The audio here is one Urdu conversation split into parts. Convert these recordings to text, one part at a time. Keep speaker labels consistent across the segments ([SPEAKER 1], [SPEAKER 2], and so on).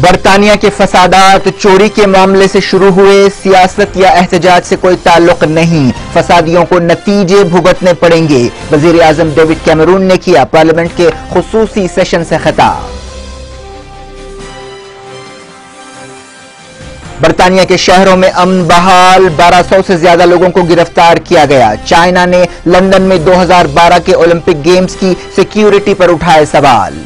[SPEAKER 1] برطانیہ کے فسادات چوری کے معاملے سے شروع ہوئے، سیاست یا احتجاج سے کوئی تعلق نہیں، فسادیوں کو نتیجے بھگتنے پڑیں گے، وزیر اعظم ڈیوڈ کیمرون نے کیا پارلیمنٹ کے خصوصی سیشن سے خطاب۔ برطانیہ کے شہروں میں امن بحال، 1200 سے زیادہ لوگوں کو گرفتار کیا گیا۔ چائنا نے لندن میں 2012 کے اولمپک گیمز کی سیکیورٹی پر اٹھائے سوال۔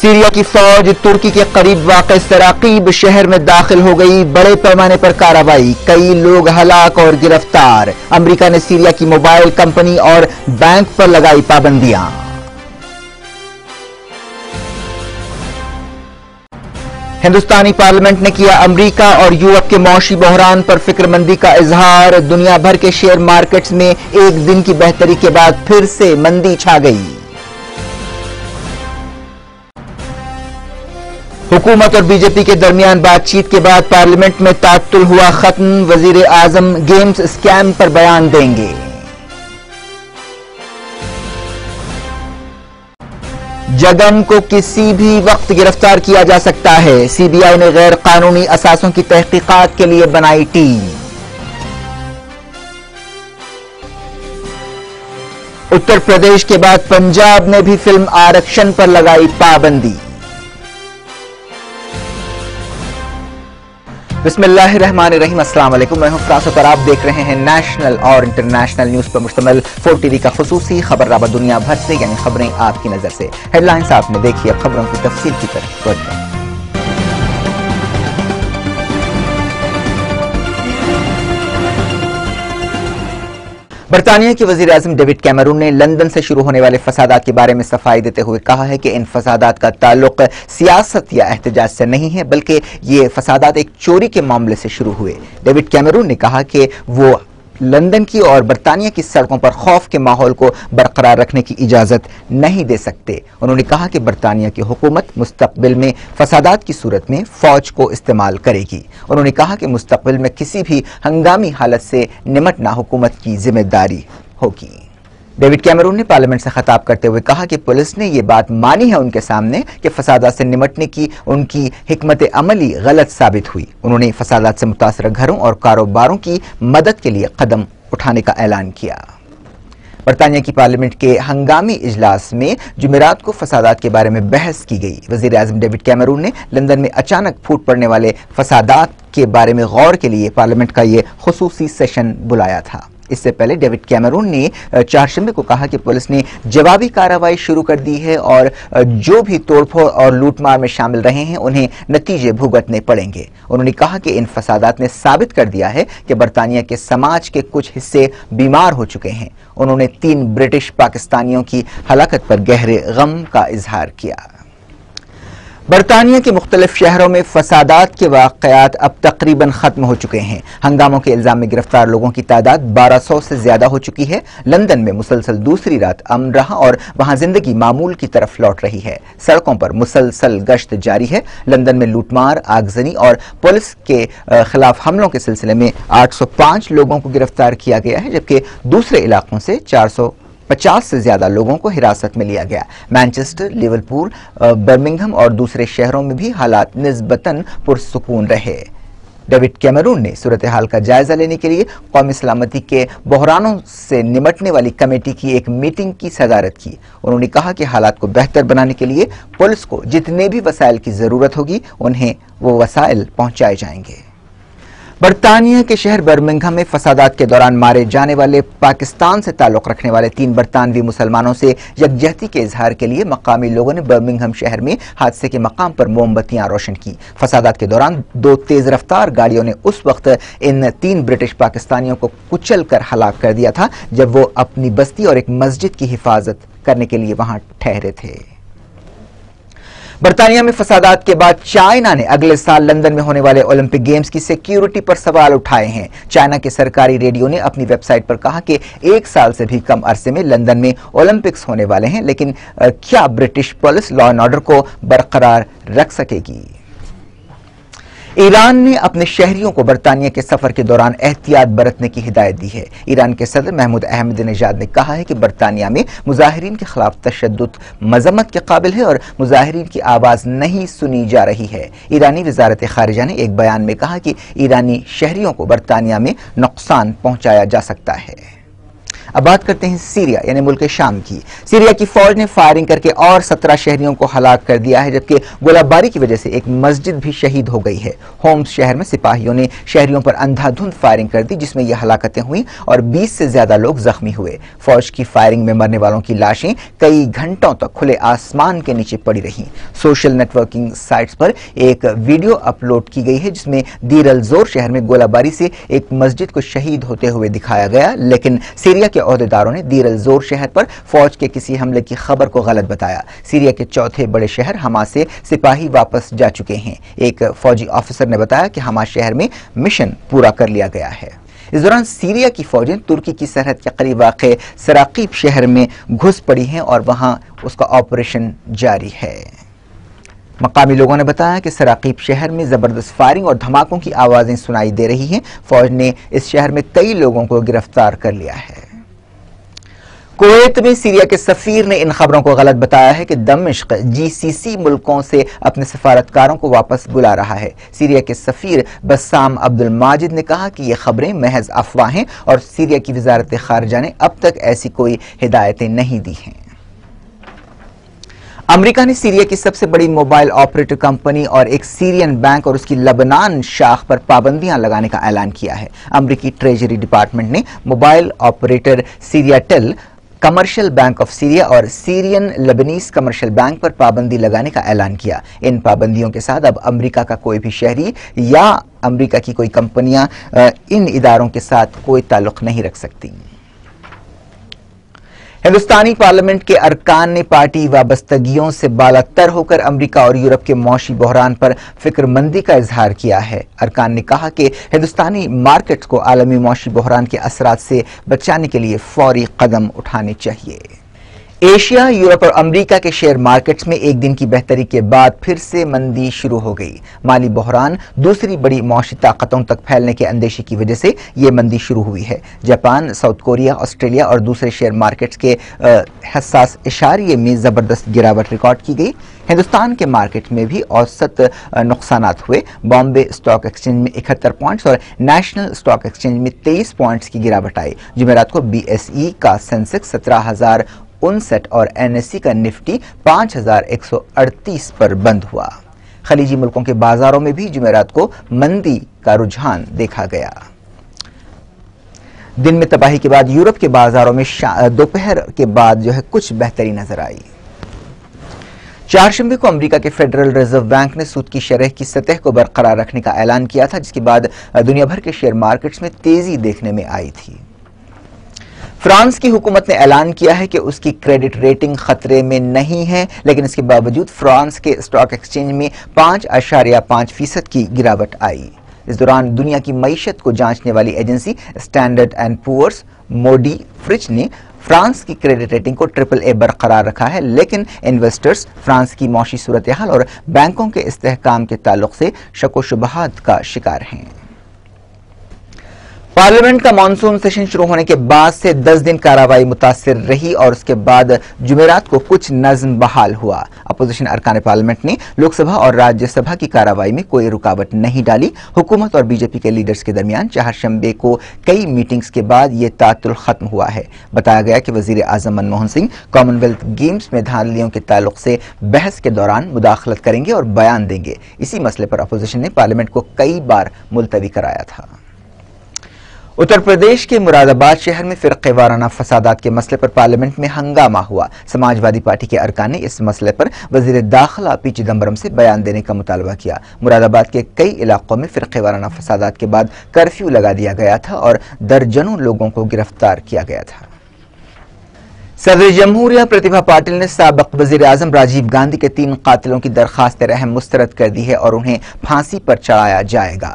[SPEAKER 1] سیریا کی فوج ترکی کے قریب واقع سراقیب شہر میں داخل ہو گئی، بڑے پیمانے پر کارروائی، کئی لوگ ہلاک اور گرفتار۔ امریکہ نے سیریا کی موبائل کمپنی اور بینک پر لگائی پابندیاں۔ ہندوستانی پارلیمنٹ نے کیا امریکہ اور یورپ کے معاشی بحران پر فکر مندی کا اظہار، دنیا بھر کے شیئر مارکیٹس میں ایک دن کی بہتری کے بعد پھر سے مندی چھا گئی۔ حکومت اور بی جے پی کے درمیان بات چیت کے بعد پارلیمنٹ میں تعطل ہوا ختم، وزیر اعظم گیمز اسکیم پر بیان دیں گے۔ جگن کو کسی بھی وقت گرفتار کیا جا سکتا ہے، سی بی آئی نے غیر قانونی اثاثوں کی تحقیقات کے لیے بنائی ٹیم۔ اتر پردیش کے بعد پنجاب نے بھی فلم آرکشن پر لگائی پابندی۔ بسم اللہ الرحمن الرحیم، السلام علیکم، میں ہوں فرانس اور آپ دیکھ رہے ہیں نیشنل اور انٹرنیشنل نیوز پر مشتمل 4 ٹی وی کا خصوصی خبر رابط دنیا بھر سے، یعنی خبریں آپ کی نظر سے۔ ہیڈ لائنز آپ نے دیکھی، اب خبروں کی تفصیل کی طرف بڑھتے ہیں۔ برطانیہ کے وزیر اعظم ڈیوڈ کیمرون نے لندن سے شروع ہونے والے فسادات کے بارے میں صفائی دیتے ہوئے کہا ہے کہ ان فسادات کا تعلق سیاست یا احتجاج سے نہیں ہے، بلکہ یہ فسادات ایک چوری کے معاملے سے شروع ہوئے۔ ڈیوڈ کیمرون نے کہا کہ وہ لندن کی اور برطانیہ کی سڑکوں پر خوف کے ماحول کو برقرار رکھنے کی اجازت نہیں دے سکتے۔ انہوں نے کہا کہ برطانیہ کی حکومت مستقبل میں فسادات کی صورت میں فوج کو استعمال کرے گی۔ انہوں نے کہا کہ مستقبل میں کسی بھی ہنگامی حالت سے نمٹنا حکومت کی ذمہ داری ہوگی۔ ڈیوڈ کیمرون نے پارلیمنٹ سے خطاب کرتے ہوئے کہا کہ پولیس نے یہ بات مانی ہے ان کے سامنے کہ فسادات سے نمٹنے کی ان کی حکمت عملی غلط ثابت ہوئی۔ انہوں نے فسادات سے متاثرہ گھروں اور کاروباروں کی مدد کے لیے قدم اٹھانے کا اعلان کیا۔ برطانیہ کی پارلیمنٹ کے ہنگامی اجلاس میں جمعرات کو فسادات کے بارے میں بحث کی گئی۔ وزیر اعظم ڈیوڈ کیمرون نے لندن میں اچانک پھوٹ پڑنے والے فسادات کے بارے میں غور کے لیے پارلیمنٹ کا یہ خصوصی سیشن بلایا تھا۔ اس سے پہلے ڈیوڈ کیمرون نے چہارشنبے کو کہا کہ پولیس نے جوابی کارروائی شروع کر دی ہے اور جو بھی توڑ پھوڑ اور لوٹ مار میں شامل رہے ہیں انہیں نتیجے بھگتنے پڑیں گے۔ انہوں نے کہا کہ ان فسادات نے ثابت کر دیا ہے کہ برطانیہ کے سماج کے کچھ حصے بیمار ہو چکے ہیں۔ انہوں نے 3 برٹش پاکستانیوں کی ہلاکت پر گہرے غم کا اظہار کیا۔ برطانیہ کے مختلف شہروں میں فسادات کے واقعات اب تقریباً ختم ہو چکے ہیں۔ ہنگاموں کے الزام میں گرفتار لوگوں کی تعداد 1200 سے زیادہ ہو چکی ہے۔ لندن میں مسلسل دوسری رات امن رہا اور وہاں زندگی معمول کی طرف لوٹ رہی ہے۔ سڑکوں پر مسلسل گشت جاری ہے۔ لندن میں لوٹ مار، آگزنی اور پولیس کے خلاف حملوں کے سلسلے میں 805 لوگوں کو گرفتار کیا گیا ہے، جبکہ دوسرے علاقوں سے 450 سے زیادہ لوگوں کو حراست میں لیا گیا۔ مانچسٹر، لیورپول، برمنگھم اور دوسرے شہروں میں بھی حالات نسبتاً پرسکون رہے۔ ڈیوڈ کیمرون نے صورتحال کا جائزہ لینے کے لیے قومی سلامتی کے بحرانوں سے نمٹنے والی کمیٹی کی ایک میٹنگ کی صدارت کی۔ انہوں نے کہا کہ حالات کو بہتر بنانے کے لیے پولیس کو جتنے بھی وسائل کی ضرورت ہوگی انہیں وہ وسائل پہنچائے جائیں گے۔ برطانیہ کے شہر برمنگھم میں فسادات کے دوران مارے جانے والے پاکستان سے تعلق رکھنے والے 3 برطانوی مسلمانوں سے یکجہتی کے اظہار کے لیے مقامی لوگوں نے برمنگھم شہر میں حادثے کے مقام پر موم بتیاں روشن کی۔ فسادات کے دوران 2 تیز رفتار گاڑیوں نے اس وقت ان 3 برٹش پاکستانیوں کو کچل کر ہلاک کر دیا تھا جب وہ اپنی بستی اور ایک مسجد کی حفاظت کرنے کے لیے وہاں ٹھہرے تھے۔ برطانیہ میں فسادات کے بعد چائنا نے اگلے سال لندن میں ہونے والے اولمپک گیمز کی سیکیورٹی پر سوال اٹھائے ہیں۔ چائنا کے سرکاری ریڈیو نے اپنی ویب سائٹ پر کہا کہ 1 سال سے بھی کم عرصے میں لندن میں اولمپکس ہونے والے ہیں، لیکن کیا British police law and order کو برقرار رکھ سکے گی؟ ایران نے اپنے شہریوں کو برطانیہ کے سفر کے دوران احتیاط برتنے کی ہدایت دی ہے۔ ایران کے صدر محمود احمدی نژاد نے کہا ہے کہ برطانیہ میں مظاہرین کے خلاف تشدد مذمت کے قابل ہے اور مظاہرین کی آواز نہیں سنی جا رہی ہے۔ ایرانی وزارت خارجہ نے ایک بیان میں کہا کہ ایرانی شہریوں کو برطانیہ میں نقصان پہنچایا جا سکتا ہے۔ اب بات کرتے ہیں سیریا یعنی ملک شام کی۔ سیریا کی فوج نے فائرنگ کر کے اور 17 شہریوں کو ہلاک کر دیا ہے، جبکہ گولہ باری کی وجہ سے ایک مسجد بھی شہید ہو گئی ہے۔ ہومس شہر میں سپاہیوں نے شہریوں پر اندھا دھند فائرنگ کر دی، جس میں یہ ہلاکتیں ہوئیں اور 20 سے زیادہ لوگ زخمی ہوئے۔ فوج کی فائرنگ میں مرنے والوں کی لاشیں کئی گھنٹوں تک کھلے آسمان کے نیچے پڑی رہیں۔ سوشل نیٹ ورکنگ سائٹس پر ایک ویڈیو اپلوڈ کی گئی ہے جس میں دیر الزور شہر میں گولہ باری سے ایک مسجد کو شہید ہوتے ہوئے دکھایا گیا، لیکن سیریا کے عہدیداروں نے دیر الزور شہر پر فوج کے کسی حملے کی خبر کو غلط بتایا۔ سیریا کے چوتھے بڑے شہر حما سے سپاہی واپس جا چکے ہیں۔ ایک فوجی آفیسر نے بتایا کہ حما شہر میں مشن پورا کر لیا گیا ہے۔ اس دوران سیریا کی فوجیں ترکی کی سرحد کے قریب واقع سراقیب شہر میں گھس پڑی ہیں اور وہاں اس کا آپریشن جاری ہے۔ مقامی لوگوں نے بتایا کہ سراقیب شہر میں زبردست فائرنگ اور دھماکوں کی آوازیں سنائی دے رہی ہیں۔ فوج نے اس شہر میں کئی لوگوں کو گرفتار کر لیا ہے۔ کویت میں سیریا کے سفیر نے ان خبروں کو غلط بتایا ہے کہ دمشق GCC ملکوں سے اپنے سفارتکاروں کو واپس بلا رہا ہے۔ سیریا کے سفیر بسام عبد الماجد نے کہا کہ یہ خبریں محض افواہ ہیں اور سیریا کی وزارت خارجہ نے اب تک ایسی کوئی ہدایتیں نہیں دی ہیں۔ امریکہ نے سیریا کی سب سے بڑی موبائل آپریٹر کمپنی اور ایک سیرین بینک اور اس کی لبنان شاخ پر پابندیاں لگانے کا اعلان کیا ہے۔ امریکی ٹریجری ڈپارٹمنٹ نے mobile operator Syria tell, commercial bank of Syria اور سیرین لبنیز کمرشل بینک پر پابندی لگانے کا اعلان کیا۔ ان پابندیوں کے ساتھ اب امریکہ کا کوئی بھی شہری یا امریکہ کی کوئی کمپنیاں ان اداروں کے ساتھ کوئی تعلق نہیں رکھ سکتی۔ ہندوستانی پارلیمنٹ کے ارکان نے پارٹی وابستگیوں سے بالا تر ہو کر امریکہ اور یورپ کے معاشی بحران پر فکر مندی کا اظہار کیا ہے۔ ارکان نے کہا کہ ہندوستانی مارکیٹس کو عالمی معاشی بحران کے اثرات سے بچانے کے لیے فوری قدم اٹھانے چاہیے۔ ایشیا، یورپ اور امریکہ کے شیئر مارکیٹس میں ایک دن کی بہتری کے بعد پھر سے مندی شروع ہو گئی۔ مالی بحران دوسری بڑی معاشی طاقتوں تک پھیلنے کے اندیشے کی وجہ سے یہ مندی شروع ہوئی ہے۔ جاپان، ساؤتھ کوریا، آسٹریلیا اور دوسرے شیئر مارکیٹس کے حساس اشاریے میں زبردست گراوٹ ریکارڈ کی گئی۔ ہندوستان کے مارکیٹ میں بھی اوسط نقصانات ہوئے۔ بامبے اسٹاک ایکسچینج میں 71 پوائنٹس اور نیشنل اسٹاک ایکسچینج میں 23 پوائنٹس کی گراوٹ آئی۔ جمعرات کو BSE کا سینسیکس 17,059 اور NSE کا نفٹی 5,138 پر بند ہوا۔ خلیجی ملکوں کے بازاروں میں بھی جمعرات کو مندی کا رجحان دیکھا گیا۔ دن میں تباہی کے بعد یورپ کے بازاروں میں دوپہر کے بعد کچھ بہتری نظر آئی۔ چہارشنبے کو امریکہ کے فیڈرل ریزرو بینک نے سود کی شرح کی سطح کو برقرار رکھنے کا اعلان کیا تھا، جس کے بعد دنیا بھر کے شیئر مارکیٹس میں تیزی دیکھنے میں آئی تھی۔ فرانس کی حکومت نے اعلان کیا ہے کہ اس کی کریڈٹ ریٹنگ خطرے میں نہیں ہے، لیکن اس کے باوجود فرانس کے اسٹاک ایکسچینج میں 5.5% کی گراوٹ آئی۔ اس دوران دنیا کی معیشت کو جانچنے والی ایجنسی اسٹینڈرڈ اینڈ پورس موڈی فرچ نے فرانس کی کریڈٹ ریٹنگ کو AAA برقرار رکھا ہے، لیکن انویسٹرز فرانس کی معاشی صورتحال اور بینکوں کے استحکام کے تعلق سے شک و شبہات کا شکار ہیں۔ پارلیمنٹ کا مانسون سیشن شروع ہونے کے بعد سے 10 دن کارروائی متاثر رہی اور اس کے بعد جمعرات کو کچھ نظم بحال ہوا۔ اپوزیشن ارکان پارلیمنٹ نے لوک سبھا اور راجیہ سبھا کی کارروائی میں کوئی رکاوٹ نہیں ڈالی۔ حکومت اور BJP کے لیڈرز کے درمیان چہارشنبے کو کئی میٹنگز کے بعد یہ تعطل ختم ہوا ہے۔ بتایا گیا کہ وزیر اعظم Manmohan Singh Commonwealth Games میں دھاندلیوں کے تعلق سے بحث کے دوران مداخلت کریں گے اور بیان دیں گے۔ اسی مسئلے پر اپوزیشن نے پارلیمنٹ کو کئی بار ملتوی کرایا تھا۔ اتر پردیش کے مراد آباد شہر میں فرقے وارانہ فسادات کے مسئلے پر پارلیمنٹ میں ہنگامہ ہوا۔ سماجوادی پارٹی کے ارکان نے اس مسئلے پر وزیر داخلہ P چدمبرم سے بیان دینے کا مطالبہ کیا۔ مراد آباد کے کئی علاقوں میں فرقے وارانہ فسادات کے بعد کرفیو لگا دیا گیا تھا اور درجنوں لوگوں کو گرفتار کیا گیا تھا۔ صدر جمہوریہ پرتیبھا پاٹل نے سابق وزیر اعظم راجیو گاندھی کے 3 قاتلوں کی درخواست رحم مسترد کر دی ہے اور انہیں پھانسی پر چڑھایا جائے گا۔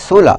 [SPEAKER 1] 16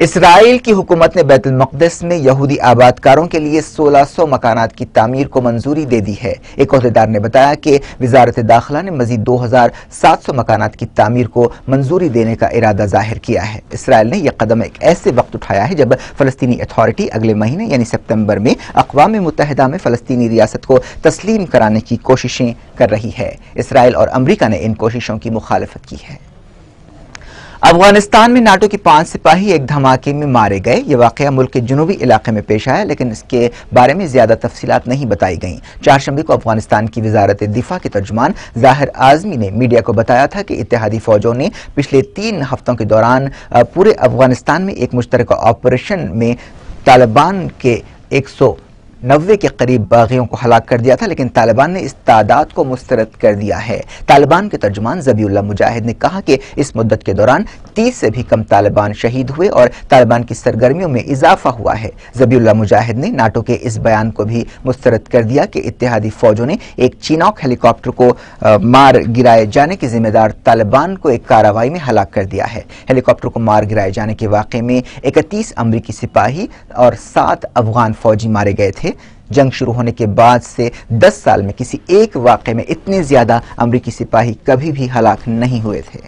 [SPEAKER 1] اسرائیل کی حکومت نے بیت المقدس میں یہودی آبادکاروں کے لیے 1600 مکانات کی تعمیر کو منظوری دے دی ہے۔ ایک عہدیدار نے بتایا کہ وزارت داخلہ نے مزید 2700 مکانات کی تعمیر کو منظوری دینے کا ارادہ ظاہر کیا ہے۔ اسرائیل نے یہ قدم ایک ایسے وقت اٹھایا ہے جب فلسطینی اتھارٹی اگلے مہینے یعنی ستمبر میں اقوام متحدہ میں فلسطینی ریاست کو تسلیم کرانے کی کوششیں کر رہی ہے۔ اسرائیل اور امریکہ نے ان کوششوں کی مخالفت کی ہے۔ افغانستان میں ناٹو کے 5 سپاہی ایک دھماکے میں مارے گئے۔ یہ واقعہ ملک کے جنوبی علاقے میں پیش آیا لیکن اس کے بارے میں زیادہ تفصیلات نہیں بتائی گئیں۔ چہارشنبے کو افغانستان کی وزارت دفاع کے ترجمان ظاہر اعظمی نے میڈیا کو بتایا تھا کہ اتحادی فوجوں نے پچھلے 3 ہفتوں کے دوران پورے افغانستان میں ایک مشترکہ آپریشن میں طالبان کے 190 کے قریب باغیوں کو ہلاک کر دیا تھا، لیکن طالبان نے اس تعداد کو مسترد کر دیا ہے۔ طالبان کے ترجمان ذبیح اللہ مجاہد نے کہا کہ اس مدت کے دوران 30 سے بھی کم طالبان شہید ہوئے اور طالبان کی سرگرمیوں میں اضافہ ہوا ہے۔ ذبیح اللہ مجاہد نے ناٹو کے اس بیان کو بھی مسترد کر دیا کہ اتحادی فوجوں نے ایک چینوک ہیلی کاپٹر کو مار گرائے جانے کے ذمہ دار طالبان کو ایک کارروائی میں ہلاک کر دیا ہے۔ ہیلی کاپٹر کو مار گرائے جانے کے واقعے میں 31 امریکی سپاہی اور 7 افغان فوجی مارے گئے تھے۔ جنگ شروع ہونے کے بعد سے 10 سال میں کسی ایک واقعے میں اتنے زیادہ امریکی سپاہی کبھی بھی ہلاک نہیں ہوئے تھے۔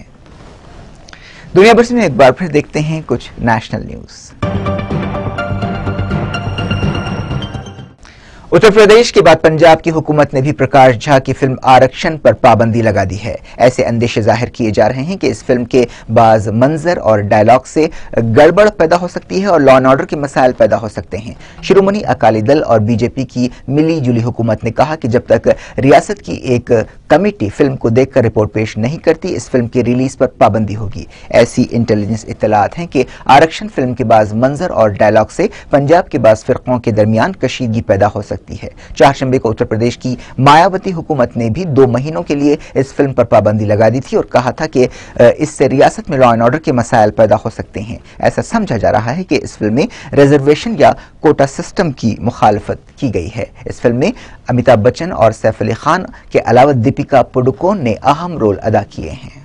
[SPEAKER 1] دنیا بھر میں ایک بار پھر دیکھتے ہیں کچھ نیشنل نیوز۔ اتر پردیش کے بعد پنجاب کی حکومت نے بھی پرکاش جھا کی فلم آرکشن پر پابندی لگا دی ہے۔ ایسے اندیشے ظاہر کیے جا رہے ہیں کہ اس فلم کے بعض منظر اور ڈائیلاگ سے گڑبڑ پیدا ہو سکتی ہے اور لا اینڈ آرڈر کے مسائل پیدا ہو سکتے ہیں۔ شرومنی اکالی دل اور بی جے پی کی ملی جلی حکومت نے کہا کہ جب تک ریاست کی ایک کمیٹی فلم کو دیکھ کر رپورٹ پیش نہیں کرتی اس فلم کی ریلیز پر پابندی ہوگی۔ ایسی انٹیلیجنس اطلاعات ہیں کہ آرکشن فلم کے بعض منظر اور ڈائیلاگ سے پنجاب کے بعض فرقوں کے درمیان کشیدگی پیدا ہو سکتی ہے۔ چہارشنبے کو اتر پردیش کی مایاوتی حکومت نے بھی 2 مہینوں کے لیے اس فلم پر پابندی لگا دی تھی اور کہا تھا کہ اس سے ریاست میں لا اینڈ آرڈر کے مسائل پیدا ہو سکتے ہیں۔ ایسا سمجھا جا رہا ہے کہ اس فلم میں ریزرویشن یا کوٹا سسٹم کی مخالفت کی گئی ہے۔ اس فلم میں امیتابھ بچن اور سیف علی خان کے علاوہ دیپیکا پڈوکون نے اہم رول ادا کیے ہیں۔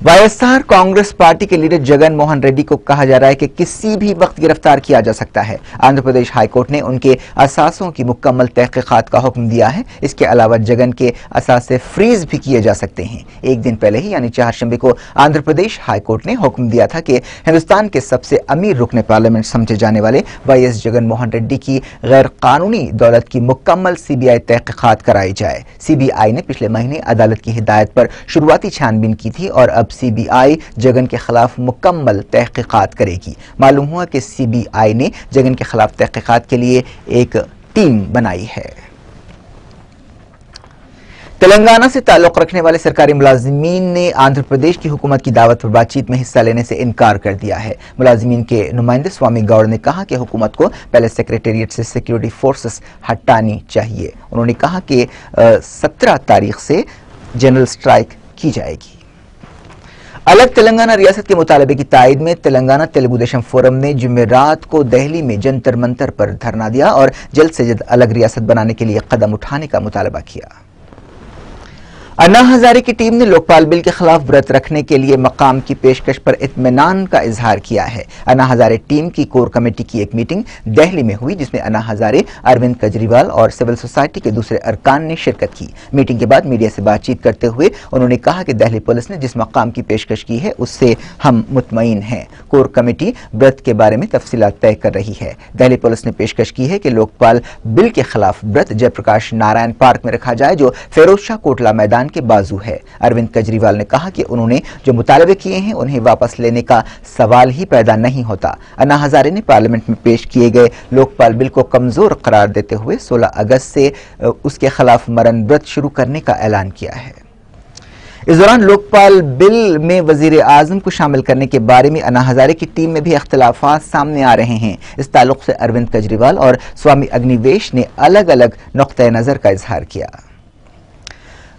[SPEAKER 1] Y S R Congress party کے لیڈر جگن موہن ریڈی کو کہا جا رہا ہے کہ کسی بھی وقت گرفتار کیا جا سکتا ہے۔ آندھرا پردیش ہائی کورٹ نے ان کے اثاثوں کی مکمل تحقیقات کا حکم دیا ہے۔ اس کے علاوہ جگن کے اثاثے فریز بھی کیے جا سکتے ہیں۔ ایک دن پہلے ہی یعنی چہارشنبے کو آندھرا پردیش ہائی کورٹ نے حکم دیا تھا کہ ہندوستان کے سب سے امیر رکن پارلیمنٹ سمجھے جانے والے وائی ایس جگن موہن ریڈی کی غیر قانونی دولت کی مکمل سی بی آئی تحقیقات کرائی جائے۔ سی بی آئی نے پچھلے مہینے عدالت کی ہدایت پر شروعاتی چھان بین کی تھی اور اب سی بی آئی جگن کے خلاف مکمل تحقیقات کرے گی۔ معلوم ہوا کہ سی بی آئی نے جگن کے خلاف تحقیقات کے لیے ایک ٹیم بنائی ہے۔ تلنگانہ سے تعلق رکھنے والے سرکاری ملازمین نے آندھرا پردیش کی حکومت کی دعوت پر بات چیت میں حصہ لینے سے انکار کر دیا ہے۔ ملازمین کے نمائندے سوامی گوڑ نے کہا کہ حکومت کو پہلے سیکریٹریٹ سے سیکیورٹی فورسز ہٹانی چاہیے۔ انہوں نے کہا کہ 17 تاریخ سے جنرل سٹرائک کی جائے گی۔ الگ تلنگانہ ریاست کے مطالبے کی تائید میں تلنگانہ تیلگو دیشم فورم نے جمعرات کو دہلی میں جنتر منتر پر دھرنا دیا اور جلد سے جلد الگ ریاست بنانے کے لیے قدم اٹھانے کا مطالبہ کیا۔ انا ہزارے کی ٹیم نے لوکپال بل کے خلاف ورت رکھنے کے لیے مقام کی پیشکش پر اطمینان کا اظہار کیا ہے۔ انا ہزارے ٹیم کی کور کمیٹی کی ایک میٹنگ دہلی میں ہوئی جس میں انا ہزارے، اروند کیجریوال اور سول سوسائٹی کے دوسرے ارکان نے شرکت کی۔ میٹنگ کے بعد میڈیا سے بات چیت کرتے ہوئے انہوں نے کہا کہ دہلی پولیس نے جس مقام کی پیشکش کی ہے اس سے ہم مطمئن ہیں۔ کور کمیٹی ورت کے بارے میں تفصیلات طے کر رہی ہے۔ دہلی پولیس نے پیشکش کی ہے کہ لوکپال بل کے خلاف ورت جے پرکاش نارائن پارک میں رکھا جائے جو فیروز شاہ کوٹلہ میدان کے بازو ہے۔ اروند کیجریوال نے کہا کہ انہوں نے جو مطالبے کیے ہیں انہیں واپس لینے کا سوال ہی پیدا نہیں ہوتا۔ انا ہزارے نے پارلیمنٹ میں پیش کیے گئے لوکپال بل کو کمزور قرار دیتے ہوئے 16 اگست سے اس کے خلاف مرن ورت شروع کرنے کا اعلان کیا ہے۔ اس دوران لوکپال بل میں وزیر اعظم کو شامل کرنے کے بارے میں انا ہزارے کی ٹیم میں بھی اختلافات سامنے آ رہے ہیں۔ اس تعلق سے اروند کیجریوال اور سوامی اگنی ویش نے الگ الگ نقطۂ نظر کا اظہار کیا۔